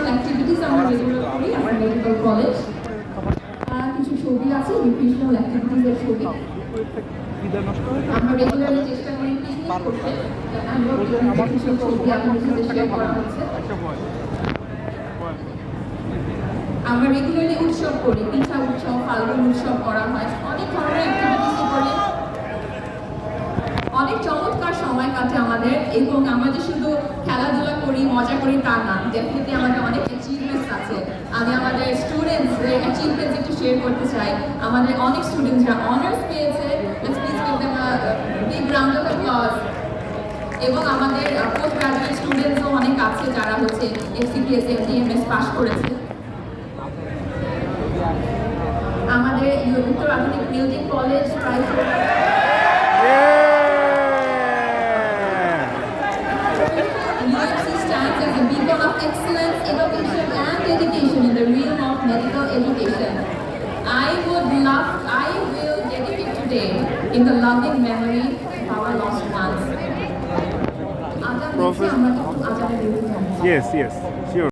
Recreational activities আমরা regular করি আমার মেডিকেল কলেজ। কিছু ছবি আছে রিক্রিয়েশনাল অ্যাক্টিভিটিসের ছবি। আমরা রেগুলারলি চেষ্টা করি পিকনিক করতে। আমার কিছু ছবি আপনাদের সাথে শেয়ার করা হচ্ছে। আমরা রেগুলারলি উৎসব করি, পিঠা উৎসব, ফাল্গুন উৎসব করা হয়, অনেক ধরনের অ্যাক্টিভিটিস করি। অনেক চমৎকার সময় কাটে আমাদের, এবং আমরা যে শুধু খেলাধুলা করি মজা করি তা না, ডেফিনেটলি আমাদের অনেক অ্যাচিভমেন্টস আছে। আমি আমাদের স্টুডেন্টসদের অ্যাচিভমেন্টস একটু শেয়ার করতে চাই। আমাদের অনেক স্টুডেন্টসরা অনার্স পেয়েছে, let's please give them a big round of applause. এবং আমাদের পোস্ট গ্রাজুয়েট স্টুডেন্টসও অনেক আছে যারা হচ্ছে এফসিপিএস এমডিএমএস পাস করেছে। আমাদের উত্তর আধুনিক music college UMC stands as a beacon of excellence, innovation and dedication in the realm of medical education. I will dedicate today in the loving memory of our lost ones. Yes, sure.